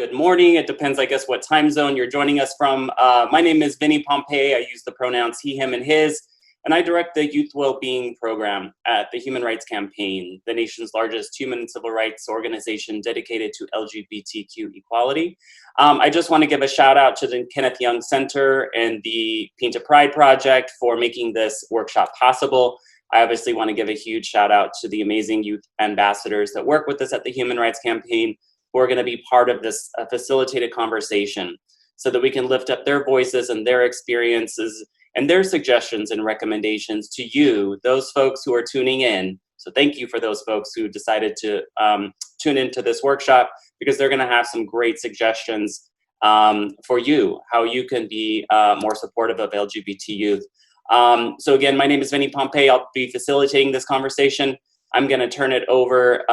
good morning. It depends, I guess, what time zone you're joining us from. My name is Vinny Pompey. I use the pronouns he, him, and his, and I direct the Youth Wellbeing Program at the Human Rights Campaign, the nation's largest human and civil rights organization dedicated to LGBTQ equality. I just want to give a shout out to the Kenneth Young Center and the Paint a Pride Project for making this workshop possible. I obviously want to give a huge shout out to the amazing youth ambassadors that work with us at the Human Rights Campaign, who are going to be part of this facilitated conversation so that we can lift up their voices and their experiences and their suggestions and recommendations to you, those folks who are tuning in. So thank you for those folks who decided to tune into this workshop, because they're going to have some great suggestions for you, how you can be more supportive of LGBT youth. So again, my name is Vinny Pompey. I'll be facilitating this conversation. I'm going to turn it over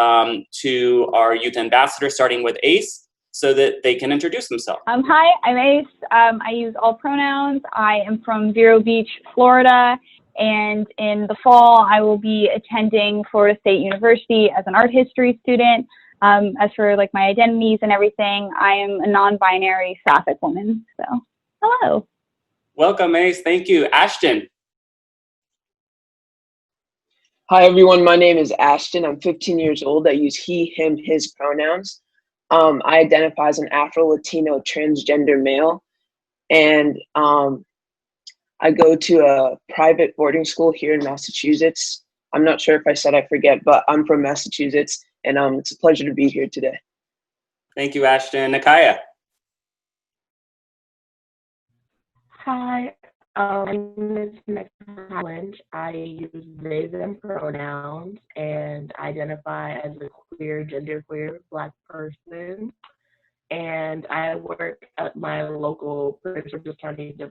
to our youth ambassador, starting with Ace, so that they can introduce themselves. Hi, I'm Ace. I use all pronouns. I am from Vero Beach, Florida, and in the fall, I will be attending Florida State University as an art history student. As for like my identities and everything, I am a non-binary sapphic woman. So, hello. Welcome, Ace. Thank you. Ashton. Hi, everyone. My name is Ashton. I'm 15 years old. I use he, him, his pronouns. I identify as an Afro-Latino transgender male. And I go to a private boarding school here in Massachusetts. I'm not sure if I said I forget, but I'm from Massachusetts. And it's a pleasure to be here today. Thank you, Ashton. Nakaya. Hi, my name is Nick Holland. I use they, them pronouns and identify as a queer, genderqueer Black person. And I work at my local Prince George's County, I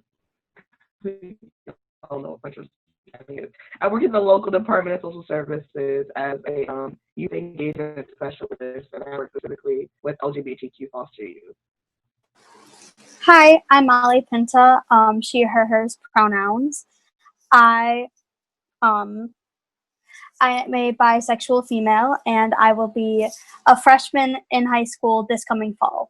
don't know what Prince George's County is. I work in the local Department of Social Services as a youth engagement specialist, and I work specifically with LGBTQ foster youth. Hi, I'm Molly Pinta, she, her, hers pronouns. I am a bisexual female, and I will be a freshman in high school this coming fall.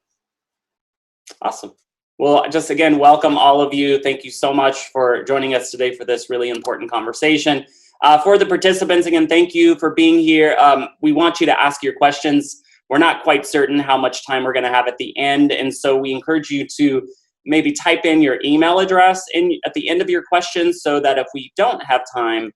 Awesome. Well, just again, welcome all of you. Thank you so much for joining us today for this really important conversation. For the participants, again, thank you for being here. We want you to ask your questions. We're not quite certain how much time we're going to have at the end, and so we encourage you to maybe type in your email address at the end of your questions, so that if we don't have time,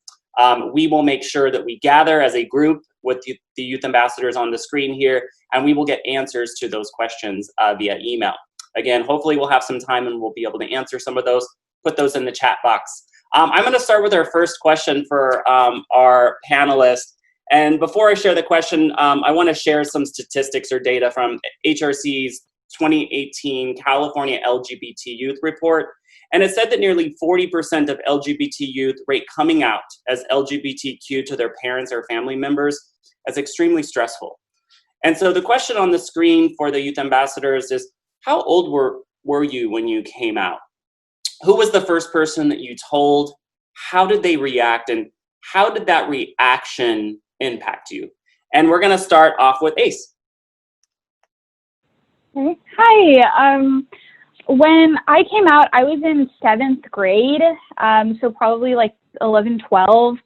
we will make sure that we gather as a group with the youth ambassadors on the screen here, and we will get answers to those questions via email. Again, hopefully we'll have some time and we'll be able to answer some of those, put those in the chat box. I'm going to start with our first question for our panelists. And before I share the question, I want to share some statistics or data from HRC's 2018 California LGBT Youth Report. And it said that nearly 40% of LGBT youth rate coming out as LGBTQ to their parents or family members as extremely stressful. And so the question on the screen for the youth ambassadors is, how old were you when you came out? Who was the first person that you told? How did they react? And how did that reaction impact you? And we're going to start off with Ace. Hi. When I came out, I was in 7th grade, so probably like 11, 12.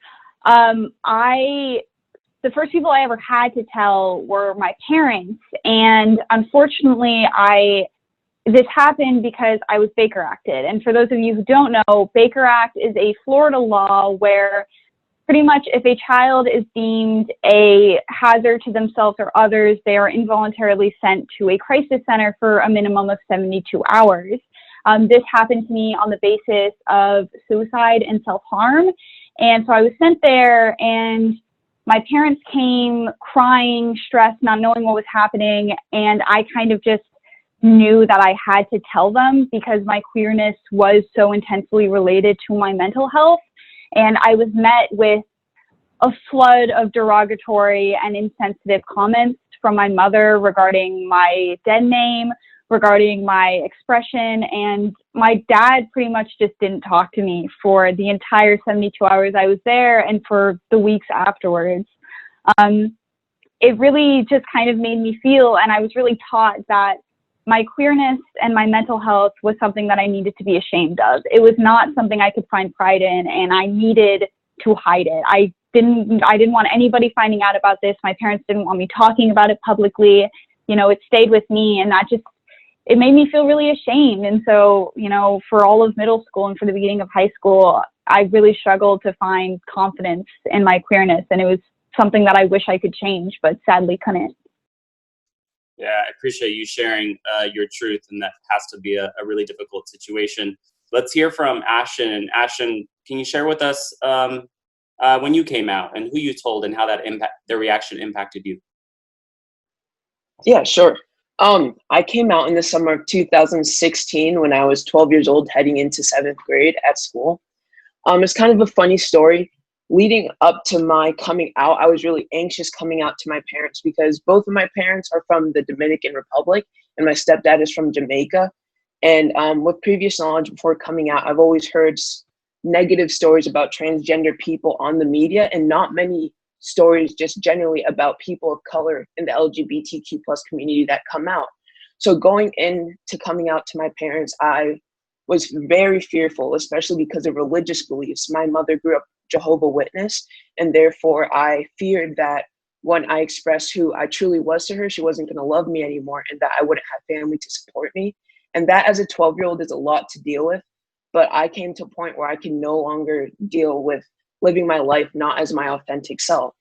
The first people I ever had to tell were my parents, and unfortunately, this happened because I was Baker Acted. And for those of you who don't know, Baker Act is a Florida law where pretty much if a child is deemed a hazard to themselves or others, they are involuntarily sent to a crisis center for a minimum of 72 hours. This happened to me on the basis of suicide and self-harm. And so I was sent there, and my parents came crying, stressed, not knowing what was happening. And I kind of just knew that I had to tell them because my queerness was so intensely related to my mental health. And I was met with a flood of derogatory and insensitive comments from my mother regarding my dead name, regarding my expression, and my dad pretty much just didn't talk to me for the entire 72 hours I was there and for the weeks afterwards. It really just kind of made me feel, and I was really taught that my queerness and my mental health was something that I needed to be ashamed of. It was not something I could find pride in, and I needed to hide it. I didn't want anybody finding out about this. My parents didn't want me talking about it publicly. You know, it stayed with me, and it made me feel really ashamed. And so, you know, for all of middle school and for the beginning of high school, I really struggled to find confidence in my queerness, and it was something that I wish I could change, but sadly couldn't. Yeah, I appreciate you sharing your truth, and that has to be a really difficult situation. Let's hear from Ashton. And Ashton, can you share with us when you came out and who you told and how their reaction impacted you? Yeah, sure. I came out in the summer of 2016 when I was 12 years old, heading into 7th grade at school. It's kind of a funny story. Leading up to my coming out, I was really anxious coming out to my parents because both of my parents are from the Dominican Republic and my stepdad is from Jamaica. And with previous knowledge before coming out, I've always heard negative stories about transgender people on the media, and not many stories just generally about people of color in the LGBTQ plus community that come out. So going into coming out to my parents, I was very fearful, especially because of religious beliefs. My mother grew up Jehovah's Witness, and therefore I feared that when I expressed who I truly was to her, she wasn't going to love me anymore, and that I wouldn't have family to support me. And that as a 12-year-old is a lot to deal with. But I came to a point where I can no longer deal with living my life not as my authentic self.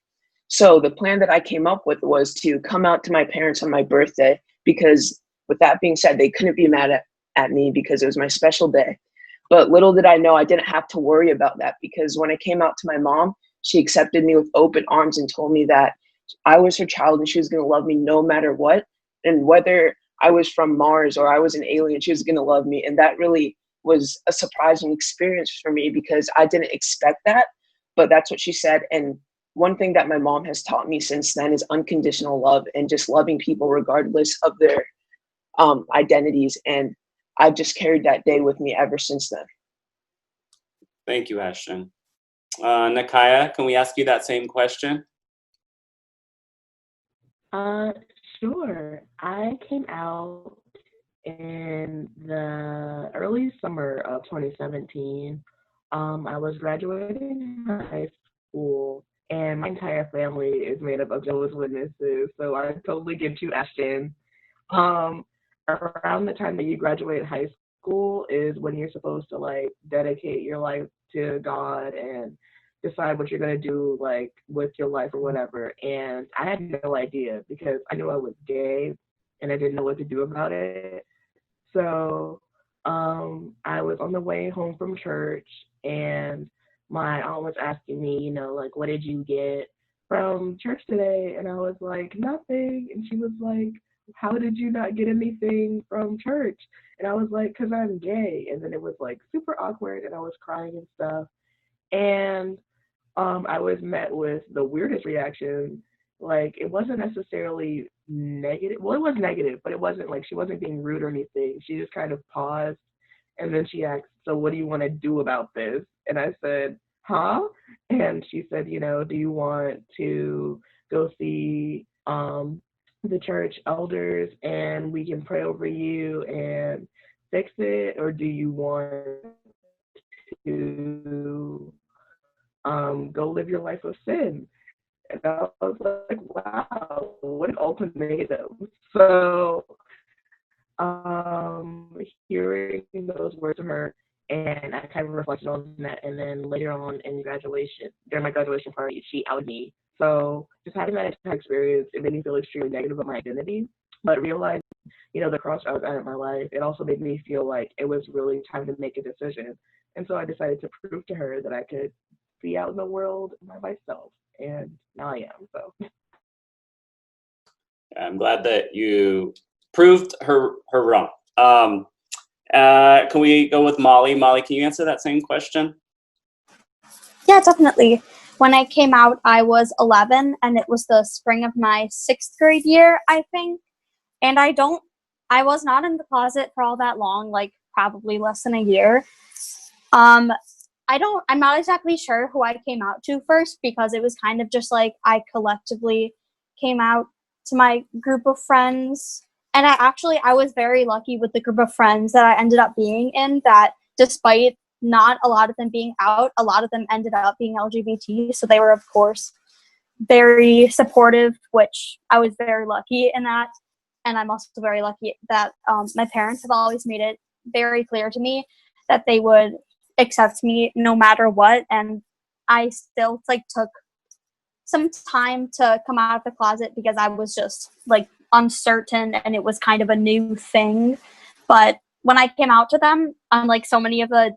So the plan that I came up with was to come out to my parents on my birthday, because with that being said, they couldn't be mad at me because it was my special day. But little did I know I didn't have to worry about that, because when I came out to my mom, she accepted me with open arms and told me that I was her child and she was going to love me no matter what. And whether I was from Mars or I was an alien, she was going to love me. And that really was a surprising experience for me because I didn't expect that, but that's what she said. And one thing that my mom has taught me since then is unconditional love and just loving people regardless of their identities. And I've just carried that day with me ever since then. Thank you, Ashton. Nakaya, can we ask you that same question? Sure. I came out in the early summer of 2017. I was graduating high school, and my entire family is made up of Jehovah's Witnesses, so I totally get you, Ashton. Um, Around the time that you graduate high school is when you're supposed to like dedicate your life to God and decide what you're gonna do like with your life or whatever. And I had no idea because I knew I was gay and I didn't know what to do about it. So I was on the way home from church, and my aunt was asking me, you know, like, what did you get from church today? And I was like, nothing. And she was like, how did you not get anything from church? And I was like, because I'm gay. And then it was like super awkward, and I was crying and stuff. And I was met with the weirdest reaction. Like, it wasn't necessarily negative. Well, it was negative, but it wasn't like she wasn't being rude or anything. She just kind of paused, and then she asked, so what do you want to do about this? And I said, huh? And she said, you know, do you want to go see the church elders and we can pray over you and fix it? Or do you want to go live your life of sin? And I was like, wow, what an ultimatum. So hearing those words from her, and I kind of reflected on that. And then later on in graduation, during my graduation party, she outed me. So just having that entire experience, it made me feel extremely negative about my identity. But realizing, you know, the crossroads I was at in my life, it also made me feel like it was really time to make a decision. And so I decided to prove to her that I could be out in the world by myself. And now I am. So I'm glad that you proved her wrong. Can we go with Molly? Molly, can you answer that same question? Yeah, definitely. When I came out, I was 11, and it was the spring of my 6th grade year, I think. And I was not in the closet for all that long, like probably less than a year. I'm not exactly sure who I came out to first, because it was kind of just like I collectively came out to my group of friends. And I was very lucky with the group of friends that I ended up being in, that despite not a lot of them being out, a lot of them ended up being LGBT. So they were, of course, very supportive, which I was very lucky in that. And I'm also very lucky that my parents have always made it very clear to me that they would accept me no matter what. And I still took some time to come out of the closet because I was just uncertain and it was kind of a new thing. But when I came out to them, unlike so many of the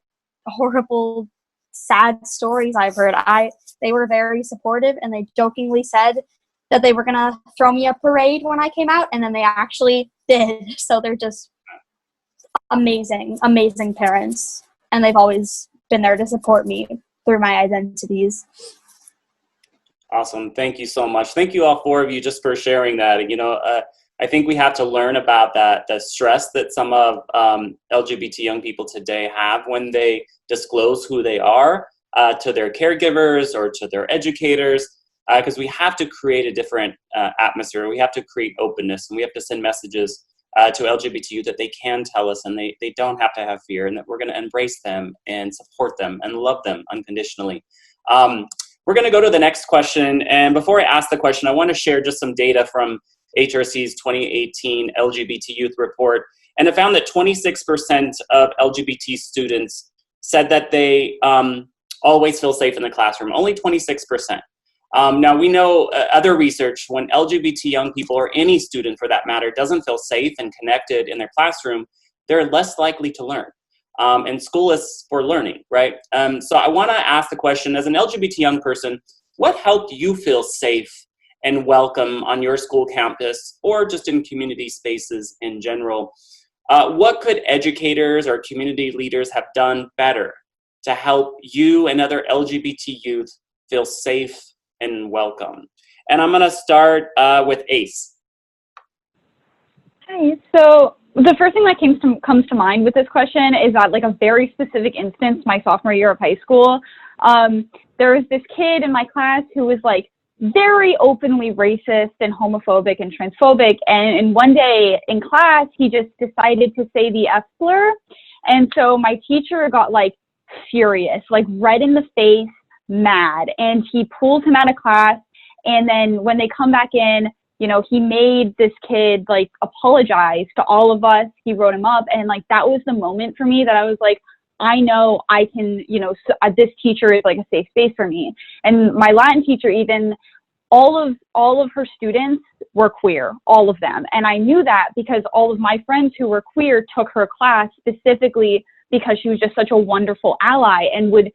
horrible, sad stories I've heard, they were very supportive, and they jokingly said that they were gonna throw me a parade when I came out, and then they actually did. So they're just amazing, amazing parents, and they've always been there to support me through my identities. Awesome. Thank you so much. Thank you, all four of you, just for sharing that. I think we have to learn about the stress that some of LGBT young people today have when they disclose who they are to their caregivers or to their educators, because we have to create a different atmosphere. We have to create openness, and we have to send messages to LGBT youth that they can tell us, and they don't have to have fear, and that we're going to embrace them and support them and love them unconditionally. We're going to go to the next question. And before I ask the question, I want to share just some data from HRC's 2018 LGBT Youth Report. And it found that 26% of LGBT students said that they always feel safe in the classroom. Only 26%. Now, we know other research, when LGBT young people, or any student for that matter, doesn't feel safe and connected in their classroom, they're less likely to learn. And school is for learning, right? So I want to ask the question, as an LGBT young person, what helped you feel safe and welcome on your school campus, or just in community spaces in general? What could educators or community leaders have done better to help you and other LGBT youth feel safe and welcome? And I'm going to start with Ace. Hi. So the first thing that comes to mind with this question is that, a very specific instance, my sophomore year of high school, there was this kid in my class who was very openly racist and homophobic and transphobic. And one day in class, he just decided to say the F slur. And so my teacher got furious, red in the face, mad. And he pulled him out of class. And then when they come back in, he made this kid apologize to all of us. He wrote him up, and that was the moment for me that I was I know I can, this teacher is a safe space for me. And my Latin teacher, even, all of her students were queer, all of them. And I knew that because all of my friends who were queer took her class specifically because she was just such a wonderful ally and would,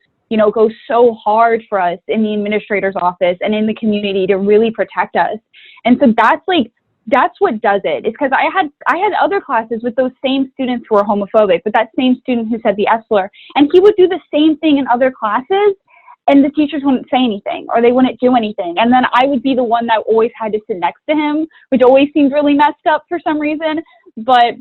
go so hard for us in the administrator's office and in the community to really protect us. And so that's what does it. It's because I had other classes with those same students who were homophobic, but that same student who said the F slur, and he would do the same thing in other classes, and the teachers wouldn't say anything, or they wouldn't do anything. And then I would be the one that always had to sit next to him, which always seemed really messed up for some reason. But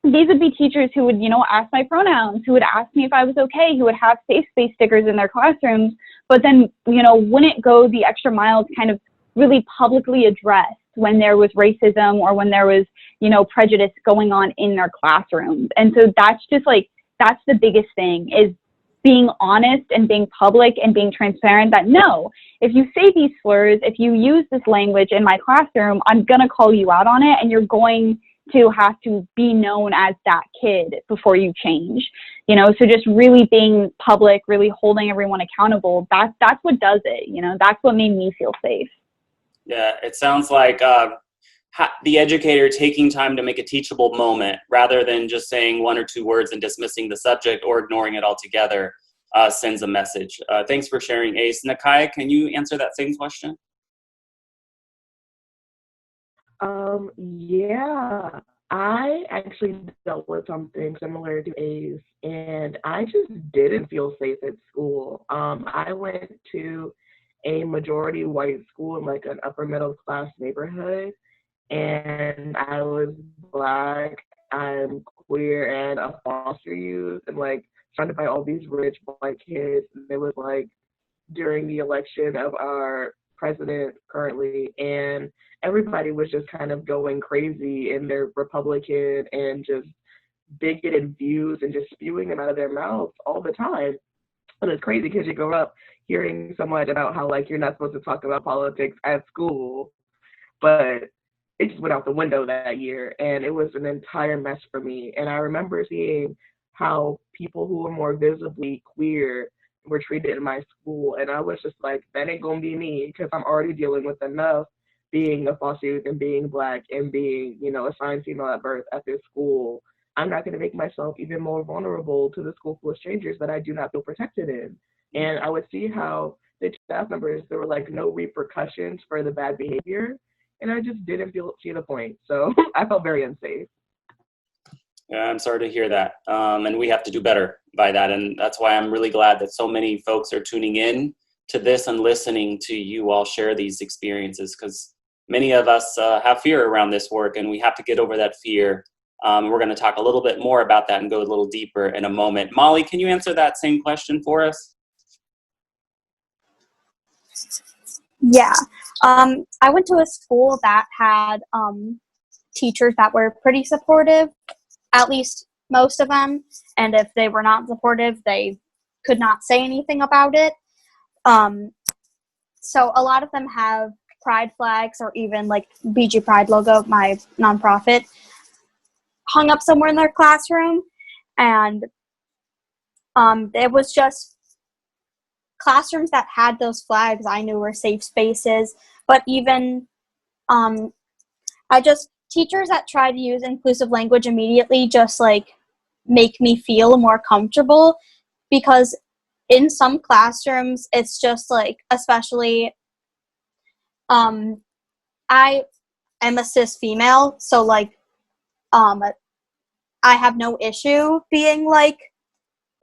these would be teachers who would, ask my pronouns, who would ask me if I was okay, who would have safe space stickers in their classrooms, but then, wouldn't go the extra mile to kind of really publicly address when there was racism or when there was, prejudice going on in their classrooms. And so that's just that's the biggest thing, is being honest and being public and being transparent that, no, if you say these slurs, if you use this language in my classroom, I'm going to call you out on it, and you're going to have to be known as that kid before you change, so just really being public, really holding everyone accountable. That's what does it. That's what made me feel safe. Yeah, it sounds like the educator taking time to make a teachable moment rather than just saying one or two words and dismissing the subject or ignoring it altogether sends a message. Thanks for sharing, Ace. Nakai, can you answer that same question? Yeah, I actually dealt with something similar to Ace, and I just didn't feel safe at school. I went to a majority white school in an upper middle class neighborhood, and I was Black, I'm queer, and a foster youth, and surrounded by all these rich white kids. And it was during the election of our president currently, and everybody was just kind of going crazy in their Republican and just bigoted views and just spewing them out of their mouths all the time. And it's crazy because you grow up hearing so much about how, like, you're not supposed to talk about politics at school, but it just went out the window that year, and it was an entire mess for me. And I remember seeing how people who were more visibly queer were treated in my school, and I was just like, that ain't gonna be me, because I'm already dealing with enough being a foster youth and being Black and being, you know, assigned female at birth at this school. I'm not going to make myself even more vulnerable to the school full of strangers that I do not feel protected in. And I would see how the staff members, there were like no repercussions for the bad behavior, and I just didn't see the point. So I felt very unsafe. Yeah, I'm sorry to hear that. And we have to do better by that. And that's why I'm really glad that so many folks are tuning in to this and listening to you all share these experiences, because many of us have fear around this work, and we have to get over that fear. We're going to talk a little bit more about that and go a little deeper in a moment. Molly, can you answer that same question for us? Yeah. I went to a school that had teachers that were pretty supportive, at least most of them. And if they were not supportive, they could not say anything about it. So a lot of them have pride flags, or even like BG Pride logo, my nonprofit, hung up somewhere in their classroom. And it was just classrooms that had those flags I knew were safe spaces. But even teachers that try to use inclusive language immediately just like make me feel more comfortable, because in some classrooms it's just like, especially I am a cis female, so like I have no issue being like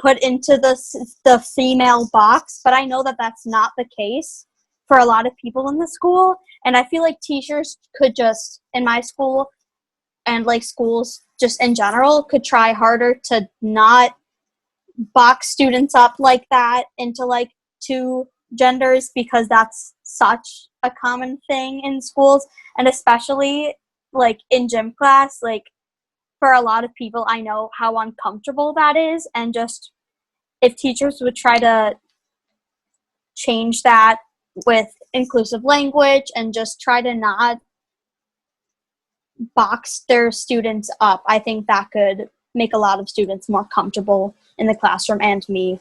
put into the female box, but I know that that's not the case for a lot of people in the school. And I feel like teachers could just, in my school and like schools just in general, could try harder to not box students up like that into like two genders, because that's such a common thing in schools. And especially like in gym class, like for a lot of people, I know how uncomfortable that is. And just if teachers would try to change that with inclusive language and just try to not box their students up, I think that could make a lot of students more comfortable in the classroom, and me.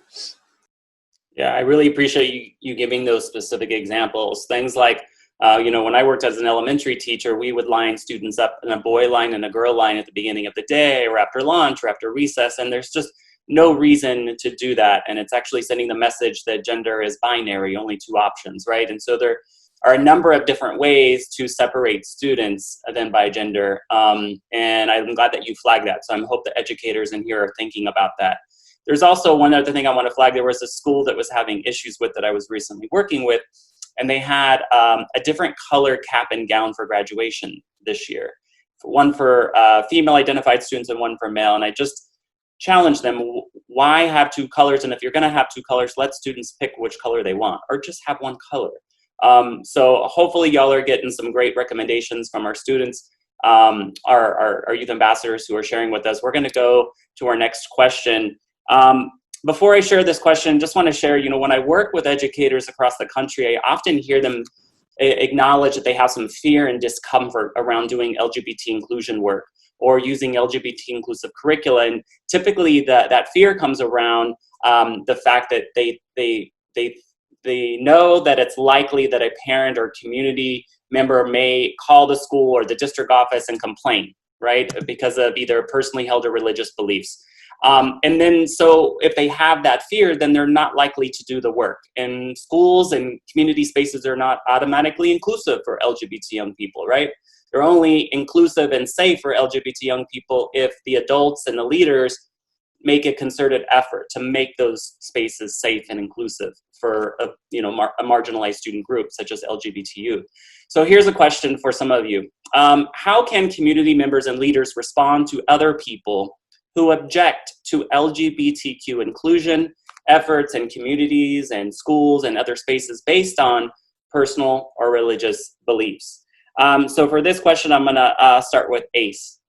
Yeah, I really appreciate you giving those specific examples. Things like, when I worked as an elementary teacher, we would line students up in a boy line and a girl line at the beginning of the day, or after lunch, or after recess, and there's just no reason to do that. And it's actually sending the message that gender is binary, only two options, right? And so there are a number of different ways to separate students then by gender. And I'm glad that you flagged that. So I hope the educators in here are thinking about that. There's also one other thing I want to flag. There was a school that was having issues with that I was recently working with, and they had a different color cap and gown for graduation this year. One for female identified students and one for male. And I just challenge them, why have two colors? And if you're going to have two colors, let students pick which color they want, or just have one color. So hopefully y'all are getting some great recommendations from our students, our youth ambassadors who are sharing with us. We're going to go to our next question. Before I share this question, just want to share, when I work with educators across the country, I often hear them acknowledge that they have some fear and discomfort around doing LGBT inclusion work or using LGBT inclusive curricula. And typically that fear comes around the fact that they know that it's likely that a parent or community member may call the school or the district office and complain, right? Because of either personally held or religious beliefs. And then, so if they have that fear, then they're not likely to do the work. And schools and community spaces are not automatically inclusive for LGBT young people, right? They're only inclusive and safe for LGBT young people if the adults and the leaders make a concerted effort to make those spaces safe and inclusive for a marginalized student group such as LGBTU. So here's a question for some of you. How can community members and leaders respond to other people who object to LGBTQ inclusion efforts in communities and schools and other spaces based on personal or religious beliefs. So for this question, I'm gonna start with Ace.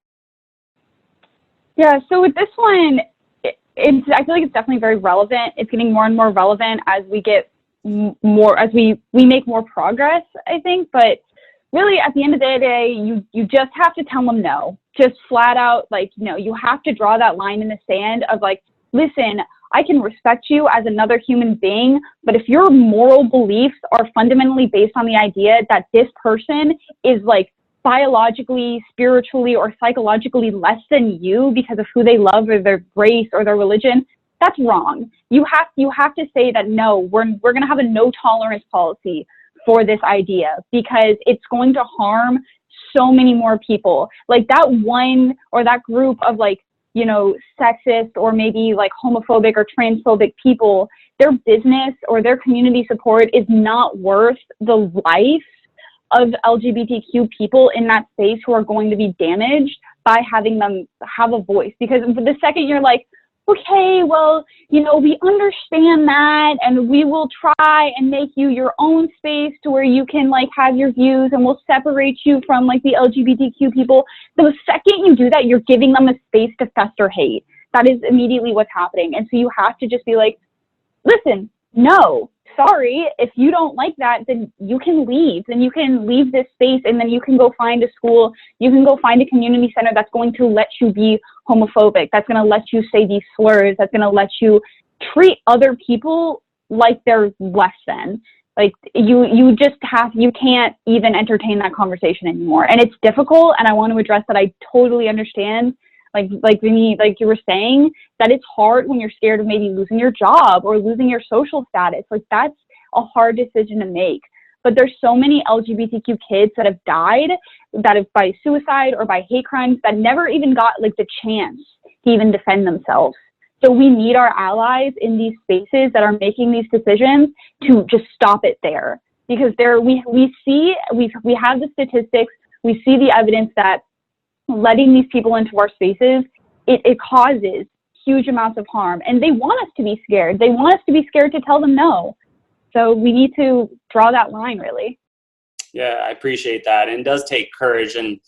Yeah, so with this one, I feel like it's definitely very relevant. It's getting more and more relevant as we get more, as we make more progress, I think. But really, at the end of the day, you just have to tell them no. Just flat out, like, you know, you have to draw that line in the sand of like, listen, I can respect you as another human being, but if your moral beliefs are fundamentally based on the idea that this person is like biologically, spiritually, or psychologically less than you because of who they love or their race or their religion, that's wrong. You have to say that no, we're going to have a no tolerance policy for this idea because it's going to harm so many more people. Like that one or that group of like, you know, sexist or maybe like homophobic or transphobic people, their business or their community support is not worth the life of LGBTQ people in that space who are going to be damaged by having them have a voice. Because the second you're like, okay, well, you know, we understand that and we will try and make you your own space to where you can like have your views and we'll separate you from like the LGBTQ people. The second you do that, you're giving them a space to fester hate. That is immediately what's happening. And so you have to just be like, listen, no, sorry, if you don't like that, then you can leave. Then you can leave this space and then you can go find a school. You can go find a community center that's going to let you be homophobic. That's going to let you say these slurs. That's going to let you treat other people like they're less than. Like you can't even entertain that conversation anymore. And it's difficult. And I want to address that. I totally understand. Like you were saying, that it's hard when you're scared of maybe losing your job or losing your social status. Like that's a hard decision to make. But there's so many LGBTQ kids that have died, that have by suicide or by hate crimes, that never even got like the chance to even defend themselves. So we need our allies in these spaces that are making these decisions to just stop it there. Because we have the statistics, we see the evidence that letting these people into our spaces, it causes huge amounts of harm. And they want us to be scared. They want us to be scared to tell them no. So we need to draw that line, really. Yeah, I appreciate that. And it does take courage. And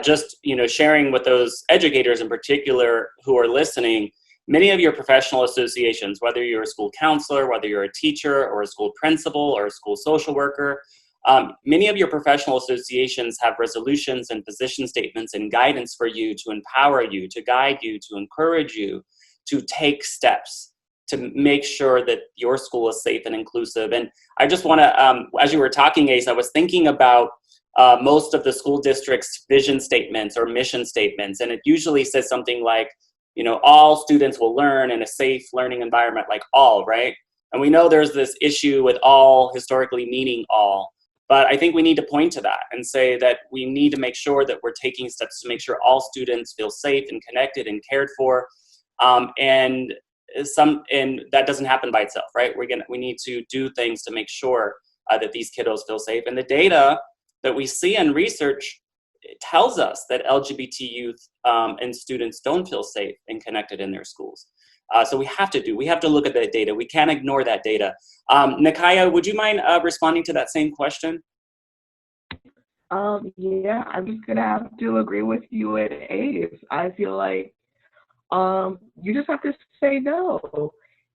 just, you know, sharing with those educators in particular who are listening, many of your professional associations, whether you're a school counselor, whether you're a teacher or a school principal or a school social worker, many of your professional associations have resolutions and position statements and guidance for you to empower you, to guide you, to encourage you to take steps to make sure that your school is safe and inclusive. And I just want to, as you were talking, Ace, I was thinking about most of the school district's vision statements or mission statements. And it usually says something like, you know, all students will learn in a safe learning environment, like all, right? And we know there's this issue with all historically meaning all. But I think we need to point to that and say that we need to make sure that we're taking steps to make sure all students feel safe and connected and cared for. And that doesn't happen by itself, right? We need to do things to make sure that these kiddos feel safe. And the data that we see in research tells us that LGBT youth and students don't feel safe and connected in their schools. So we have to look at that data. We can't ignore that data. Nakaya, would you mind responding to that same question? Yeah, I'm just gonna have to agree with you and Ace. I feel like you just have to say no.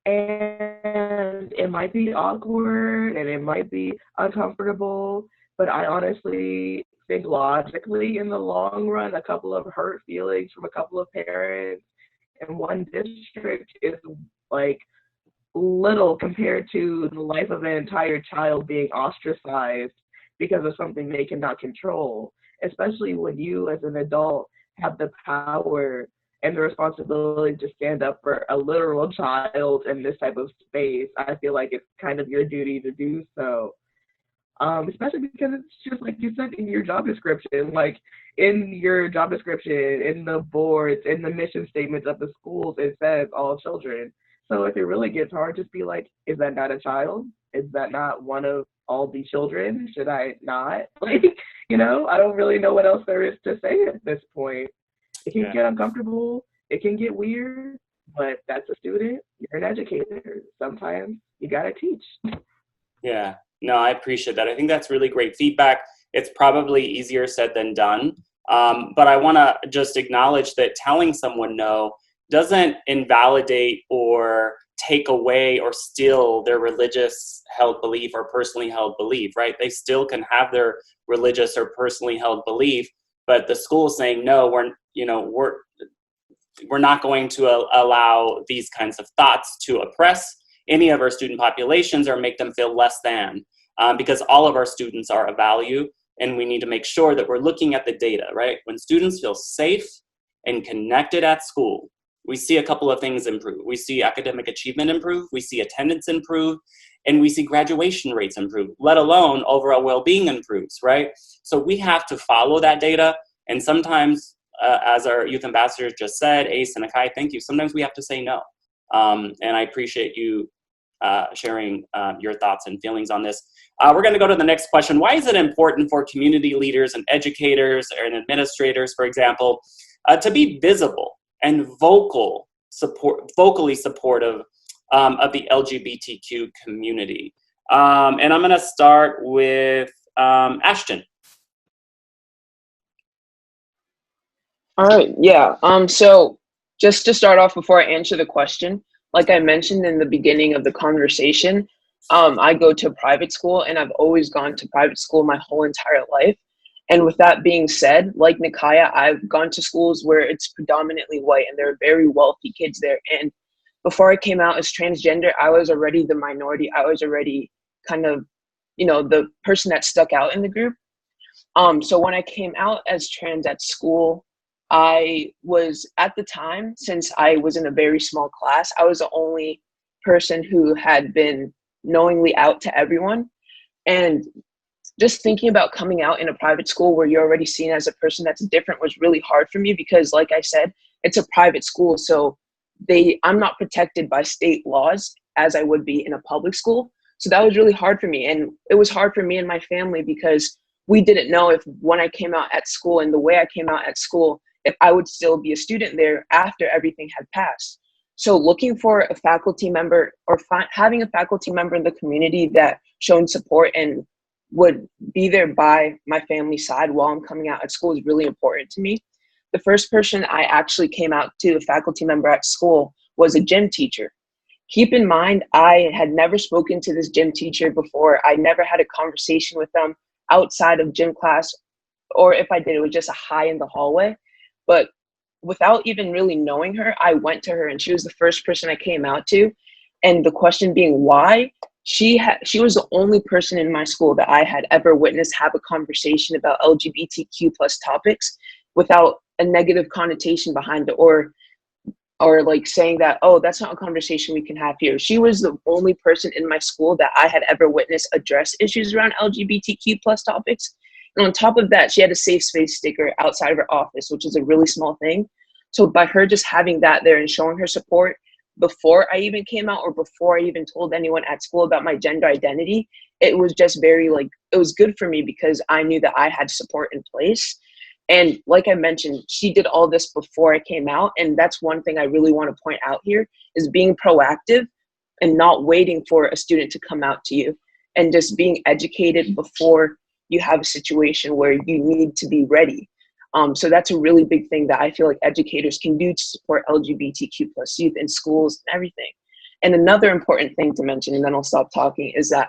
And it might be awkward and it might be uncomfortable, but I honestly think logically in the long run, a couple of hurt feelings from a couple of parents in one district is like little compared to the life of an entire child being ostracized because of something they cannot control, especially when you as an adult have the power and the responsibility to stand up for a literal child in this type of space. I feel like it's kind of your duty to do so. Especially because it's just like you said in your job description, like in your job description, in the boards, in the mission statements of the schools, it says all children. So if it really gets hard, just be like, is that not a child? Is that not one of all the children? Should I not? Like, you know, I don't really know what else there is to say at this point. It can get uncomfortable. It can get weird, but that's a student. You're an educator. Sometimes you got to teach. Yeah. No, I appreciate that. I think that's really great feedback. It's probably easier said than done. But I want to just acknowledge that telling someone no doesn't invalidate or take away or steal their religious held belief or personally held belief, right? They still can have their religious or personally held belief, but the school is saying, no, we're not going to allow these kinds of thoughts to oppress any of our student populations or make them feel less than, because all of our students are of value, and we need to make sure that we're looking at the data, right? When students feel safe and connected at school, we see a couple of things improve. We see academic achievement improve, we see attendance improve, and we see graduation rates improve, let alone overall well-being improves, right? So we have to follow that data, and sometimes, as our youth ambassadors just said, Ace and Akai, thank you, sometimes we have to say no. And I appreciate you sharing your thoughts and feelings on this. We're going to go to the next question. Why is it important for community leaders and educators and administrators, for example, to be visible and vocally supportive of the LGBTQ community? And I'm going to start with Ashton. All right, yeah. So just to start off before I answer the question, like I mentioned in the beginning of the conversation, I go to a private school, and I've always gone to private school my whole entire life. And with that being said, like Nikaya, I've gone to schools where it's predominantly white and there are very wealthy kids there. And before I came out as transgender, I was already the minority. I was already kind of, the person that stuck out in the group. So when I came out as trans at school, I was, at the time, since I was in a very small class, I was the only person who had been knowingly out to everyone. And just thinking about coming out in a private school where you're already seen as a person that's different was really hard for me because, like I said, it's a private school. So I'm not protected by state laws as I would be in a public school. So that was really hard for me. And it was hard for me and my family because we didn't know if when I came out at school and the way I came out at school, if I would still be a student there after everything had passed. So looking for a faculty member or having a faculty member in the community that showed support and would be there by my family's side while I'm coming out at school is really important to me. The first person I actually came out to, a faculty member at school, was a gym teacher. Keep in mind, I had never spoken to this gym teacher before. I never had a conversation with them outside of gym class, or if I did, it was just a hi in the hallway. But without even really knowing her, I went to her and she was the first person I came out to. And the question being why, she was the only person in my school that I had ever witnessed have a conversation about LGBTQ plus topics without a negative connotation behind it, or like saying that, oh, that's not a conversation we can have here. She was the only person in my school that I had ever witnessed address issues around LGBTQ plus topics. And on top of that, she had a safe space sticker outside of her office, which is a really small thing. So by her just having that there and showing her support before I even came out or before I even told anyone at school about my gender identity, it was just it was good for me because I knew that I had support in place. And like I mentioned, she did all this before I came out. And that's one thing I really want to point out here is being proactive and not waiting for a student to come out to you, and just being educated before you have a situation where you need to be ready. So that's a really big thing that I feel like educators can do to support LGBTQ plus youth in schools and everything. And another important thing to mention, and then I'll stop talking, is that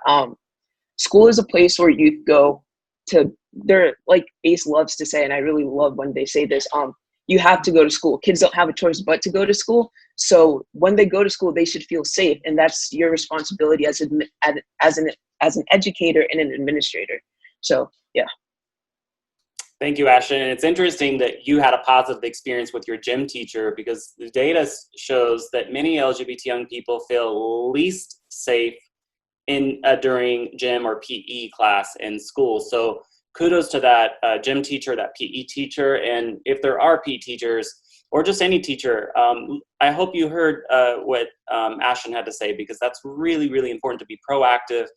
school is a place where youth go to, they're like Ace loves to say, and I really love when they say this, you have to go to school. Kids don't have a choice but to go to school. So when they go to school, they should feel safe. And that's your responsibility as an educator and an administrator. So, yeah. Thank you, Ashton. And it's interesting that you had a positive experience with your gym teacher, because the data shows that many LGBT young people feel least safe during gym or PE class in school. So kudos to that gym teacher, that PE teacher. And if there are PE teachers or just any teacher, I hope you heard what Ashton had to say, because that's really, really important to be proactive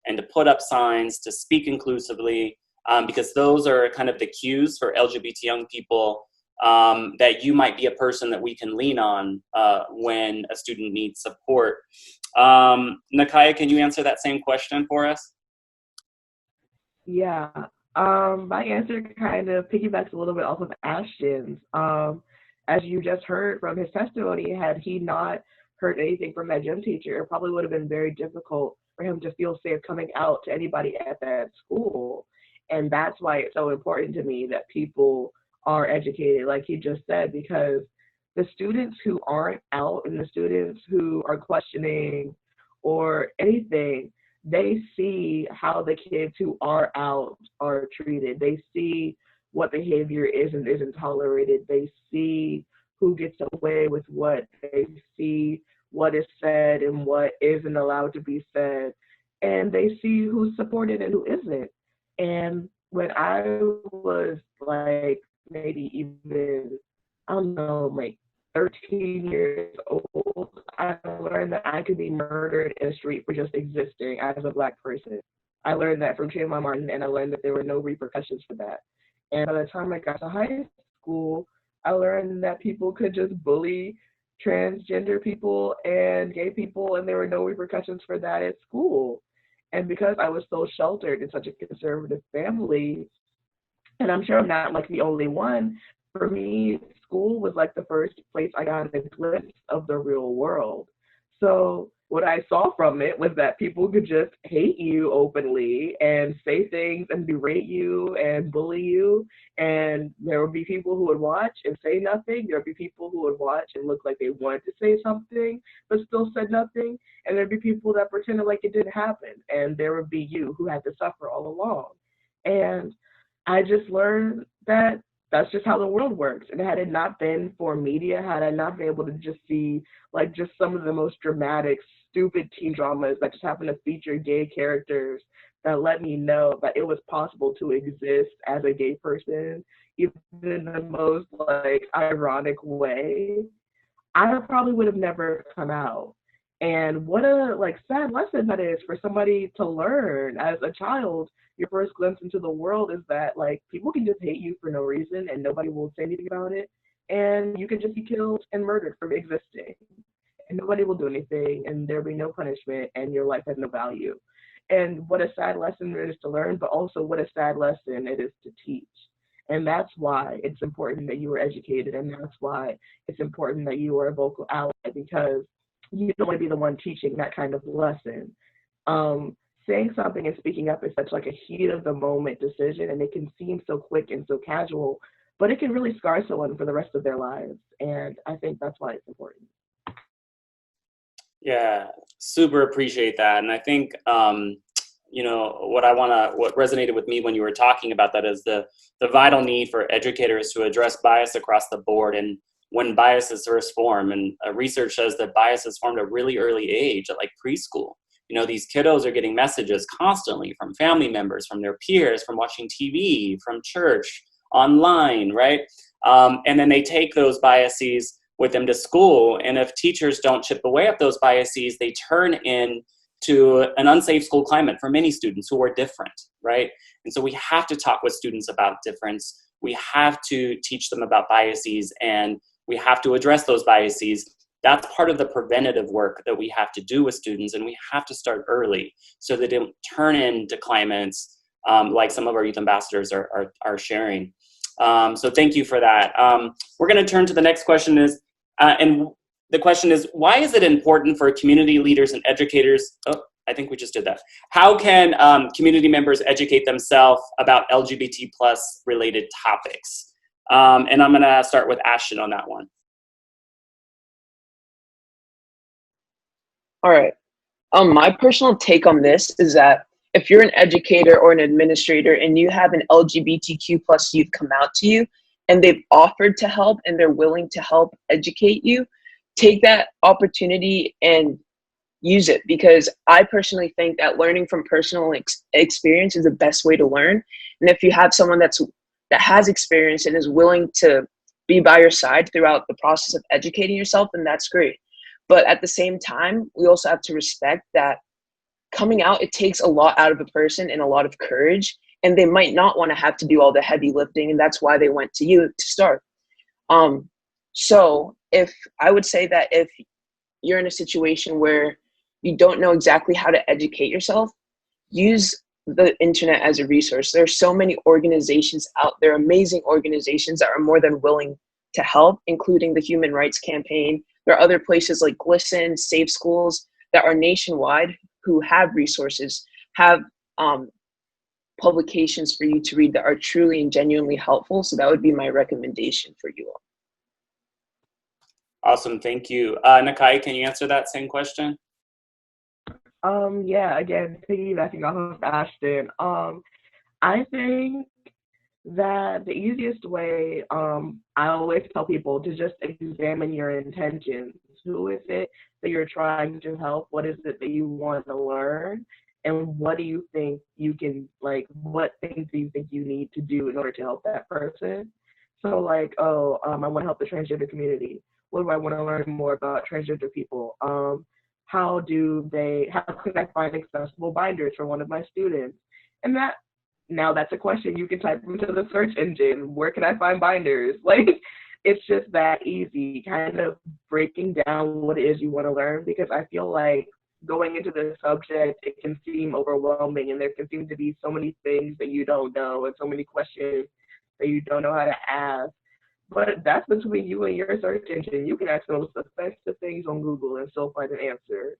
and to put up signs, to speak inclusively, because those are kind of the cues for LGBT young people that you might be a person that we can lean on when a student needs support. Nakaya, can you answer that same question for us? Yeah. My answer kind of piggybacks a little bit off of Ashton's. As you just heard from his testimony, had he not heard anything from that gym teacher, it probably would have been very difficult for him to feel safe coming out to anybody at that school. And that's why it's so important to me that people are educated, like he just said, because the students who aren't out and the students who are questioning or anything, they see how the kids who are out are treated. They see what behavior is and isn't tolerated. They see who gets away with what. They see what is said and what isn't allowed to be said. And they see who's supported and who isn't. And when I was like maybe even, I don't know, like 13 years old, I learned that I could be murdered in the street for just existing as a Black person. I learned that from Trayvon Martin, and I learned that there were no repercussions for that. And by the time I got to high school, I learned that people could just bully transgender people and gay people, and there were no repercussions for that at school. And because I was so sheltered in such a conservative family, and I'm sure I'm not like the only one, for me, school was like the first place I got a glimpse of the real world. So what I saw from it was that people could just hate you openly and say things and berate you and bully you. And there would be people who would watch and say nothing. There would be people who would watch and look like they wanted to say something, but still said nothing. And there'd be people that pretended like it didn't happen. And there would be you who had to suffer all along. And I just learned that that's just how the world works. And had it not been for media, had I not been able to just see like just some of the most dramatic, stupid teen dramas that just happen to feature gay characters that let me know that it was possible to exist as a gay person, even in the most like ironic way, I probably would have never come out. And what a like sad lesson that is for somebody to learn as a child. Your first glimpse into the world is that like people can just hate you for no reason and nobody will say anything about it. And you can just be killed and murdered for existing. And nobody will do anything and there'll be no punishment and your life has no value. And what a sad lesson it is to learn, but also what a sad lesson it is to teach. And that's why it's important that you are educated, and that's why it's important that you are a vocal ally, because you don't want to be the one teaching that kind of lesson. Saying something and speaking up is such like a heat of the moment decision, and it can seem so quick and so casual, but it can really scar someone for the rest of their lives. And I think that's why it's important. Yeah, super appreciate that. And I think, what resonated with me when you were talking about that is the vital need for educators to address bias across the board. And when biases first form, and research says that bias is formed at a really early age, at like preschool. These kiddos are getting messages constantly from family members, from their peers, from watching TV, from church, online, right? And then they take those biases with them to school. And if teachers don't chip away at those biases, they turn into an unsafe school climate for many students who are different, right? And so we have to talk with students about difference. We have to teach them about biases, and we have to address those biases. That's part of the preventative work that we have to do with students, and we have to start early so that they don't turn into climates like some of our youth ambassadors are sharing. So thank you for that. We're going to turn to the next question and the question is, why is it important for community leaders and educators? Oh, I think we just did that. How can community members educate themselves about LGBT plus related topics? And I'm going to start with Ashton on that one. All right. My personal take on this is that if you're an educator or an administrator and you have an LGBTQ plus youth come out to you and they've offered to help and they're willing to help educate you, take that opportunity and use it, because I personally think that learning from personal experience is the best way to learn. And if you have someone that has experience and is willing to be by your side throughout the process of educating yourself, then that's great. But at the same time, we also have to respect that coming out, it takes a lot out of a person and a lot of courage, and they might not want to have to do all the heavy lifting, and that's why they went to you to start. So if I would say that if you're in a situation where you don't know exactly how to educate yourself, use the internet as a resource. There are so many organizations out there, amazing organizations that are more than willing to help, including the Human Rights Campaign. There are other places like Glisten, Safe Schools that are nationwide who have resources, have publications for you to read that are truly and genuinely helpful. So that would be my recommendation for you all. Awesome, thank you. Nakai, can you answer that same question? Yeah, again, piggybacking off of Ashton, I think that the easiest way, I always tell people to just examine your intentions. Who is it that you're trying to help? What is it that you want to learn? And what do you think you can, like, what things do you think you need to do in order to help that person? So like, I want to help the transgender community. What do I want to learn more about transgender people? How can I find accessible binders for one of my students? And that's a question you can type into the search engine. Where can I find binders? Like, it's just that easy, kind of breaking down what it is you want to learn, because I feel like going into this subject, it can seem overwhelming, and there can seem to be so many things that you don't know and so many questions that you don't know how to ask. But that's between you and your search engine. You can ask the most offensive things on Google and still find an answer.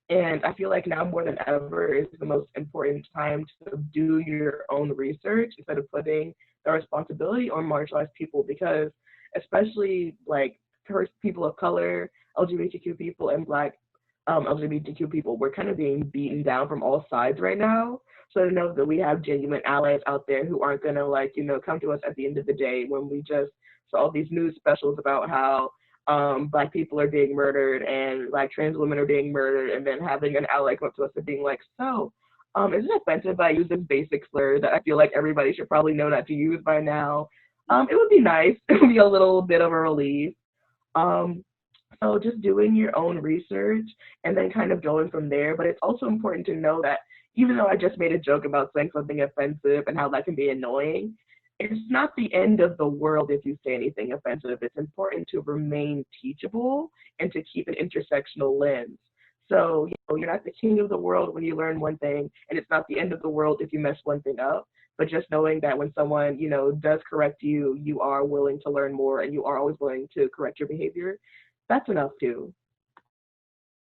And I feel like now more than ever is the most important time to do your own research instead of putting the responsibility on marginalized people, because especially like people of color, LGBTQ people, and Black LGBTQ people, we're kind of being beaten down from all sides right now. So to know that we have genuine allies out there who aren't going to, like, you know, come to us at the end of the day when we just saw all these news specials about how Black people are being murdered and like trans women are being murdered, and then having an ally come up to us and being like, so, is it offensive that I use this basic slur that I feel like everybody should probably know not to use by now? It would be nice. It would be a little bit of a relief. So just doing your own research and then kind of going from there. But it's also important to know that even though I just made a joke about saying something offensive and how that can be annoying, it's not the end of the world if you say anything offensive. It's important to remain teachable and to keep an intersectional lens. So, you know, you're not the king of the world when you learn one thing, and it's not the end of the world if you mess one thing up. But just knowing that when someone, you know, does correct you, you are willing to learn more and you are always willing to correct your behavior. That's enough too.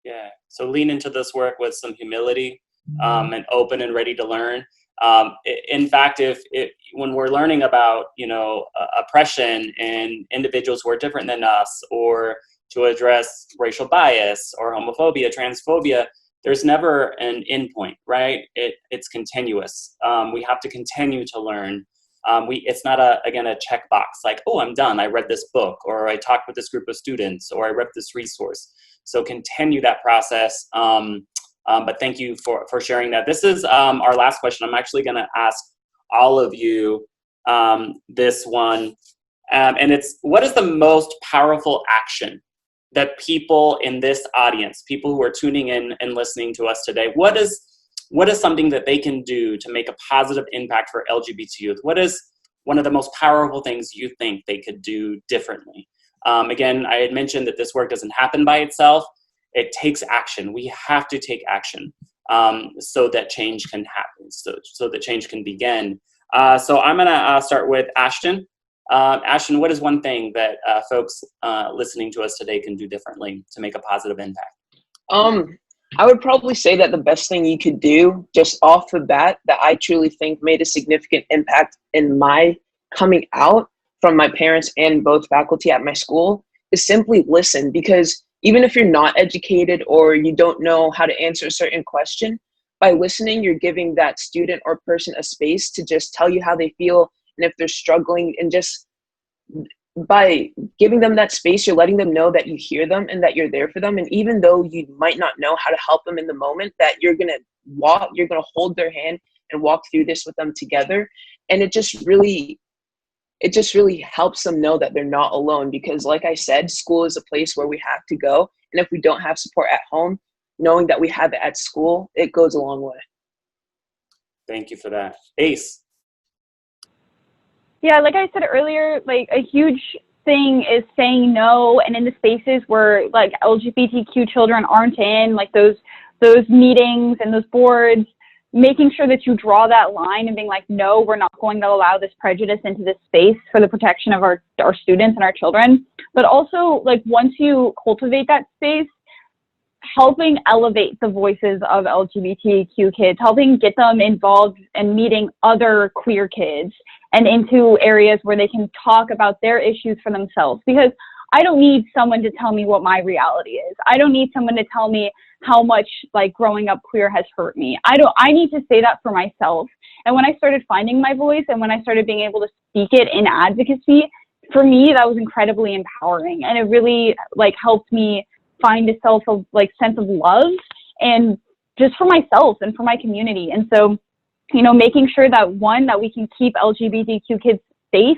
Yeah, so lean into this work with some humility, and open and ready to learn. In fact, if when we're learning about, you know, oppression and individuals who are different than us, or to address racial bias or homophobia, transphobia, there's never an end point, right? It's continuous. We have to continue to learn. It's not a checkbox like, oh, I'm done. I read this book, or I talked with this group of students, or I read this resource. So continue that process. But thank you for sharing that. This is our last question. I'm actually going to ask all of you this one. And it's, what is the most powerful action that people in this audience, people who are tuning in and listening to us today, what is something that they can do to make a positive impact for LGBT youth? What is one of the most powerful things you think they could do differently? Again, I had mentioned that this work doesn't happen by itself. It takes action. We have to take action so that change can happen, so that change can begin. So I'm going to start with Ashton. Ashton, what is one thing that folks listening to us today can do differently to make a positive impact? I would probably say that the best thing you could do just off the bat that I truly think made a significant impact in my coming out from my parents and both faculty at my school is simply listen. Because even if you're not educated or you don't know how to answer a certain question, by listening, you're giving that student or person a space to just tell you how they feel and if they're struggling, and just by giving them that space, you're letting them know that you hear them and that you're there for them. And even though you might not know how to help them in the moment, that you're going to hold their hand and walk through this with them together. And it just really helps them know that they're not alone, because like I said, school is a place where we have to go. And if we don't have support at home, knowing that we have it at school, it goes a long way. Thank you for that. Ace. Yeah, like I said earlier, like a huge thing is saying no, and in the spaces where like LGBTQ children aren't in, like those meetings and those boards, making sure that you draw that line and being like, no, we're not going to allow this prejudice into this space for the protection of our students and our children. But also, like, once you cultivate that space, helping elevate the voices of LGBTQ kids, helping get them involved and meeting other queer kids and into areas where they can talk about their issues for themselves. Because I don't need someone to tell me what my reality is. I don't need someone to tell me how much, like, growing up queer has hurt me. I need to say that for myself. And when I started finding my voice and when I started being able to speak it in advocacy, for me, that was incredibly empowering. And it really, like, helped me find a sense of love, and just for myself and for my community. And so, you know, making sure that, one, that we can keep LGBTQ kids safe,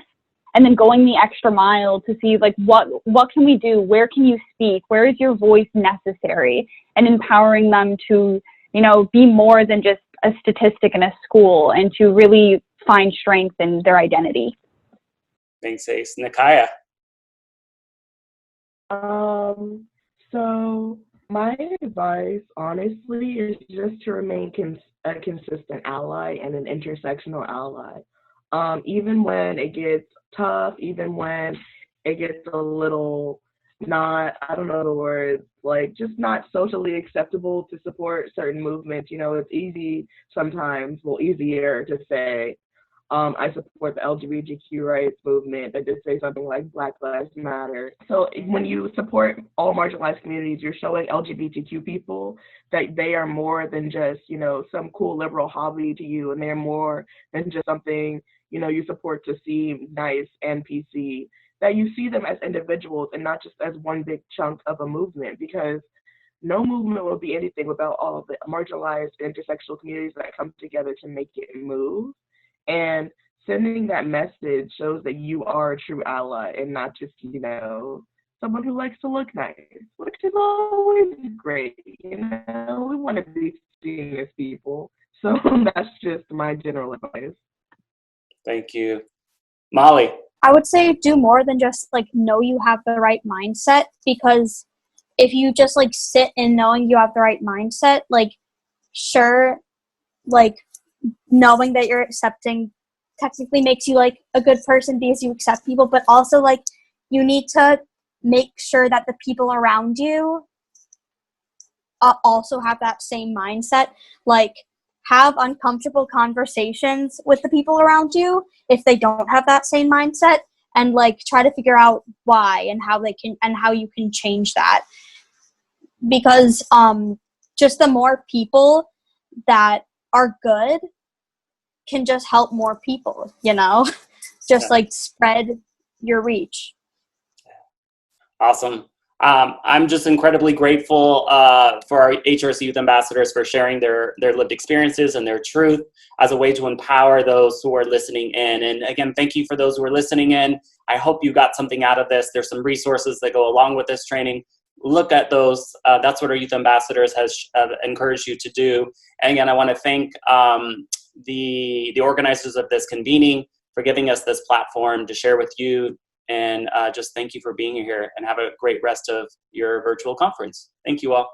and then going the extra mile to see, like, what can we do? Where can you speak? Where is your voice necessary? And empowering them to, you know, be more than just a statistic in a school, and to really find strength in their identity. Thanks, Ace. Nikaya. So my advice, honestly, is just to remain a consistent ally and an intersectional ally. Even when it gets tough, even when it gets a little not, I don't know the word, like, just not socially acceptable to support certain movements. You know, it's easy sometimes, well, easier to say, I support the LGBTQ rights movement, that just say something like Black Lives Matter. So when you support all marginalized communities, you're showing LGBTQ people that they are more than just, you know, some cool liberal hobby to you, and they're more than just something, you know, you support to seem nice and PC, that you see them as individuals and not just as one big chunk of a movement, because no movement will be anything without all the marginalized intersectional communities that come together to make it move. And sending that message shows that you are a true ally and not just, you know, someone who likes to look nice, which is always great. You know, we want to be seen as people. So that's just my general advice. Thank you. Molly. I would say do more than just, like, know you have the right mindset, because if you just, like, sit in knowing you have the right mindset, like, sure, like, knowing that you're accepting technically makes you, like, a good person because you accept people, but also, like, you need to make sure that the people around you also have that same mindset. Like, have uncomfortable conversations with the people around you if they don't have that same mindset, and, like, try to figure out why and how you can change that. Because just the more people that are good can just help more people, you know, just like spread your reach. Awesome. I'm just incredibly grateful for our HRC Youth Ambassadors for sharing their lived experiences and their truth as a way to empower those who are listening in. And again, thank you for those who are listening in. I hope you got something out of this. There's some resources that go along with this training. Look at those. That's what our Youth Ambassadors has encouraged you to do. And again, I want to thank the organizers of this convening for giving us this platform to share with you. And just thank you for being here, and have a great rest of your virtual conference. Thank you all.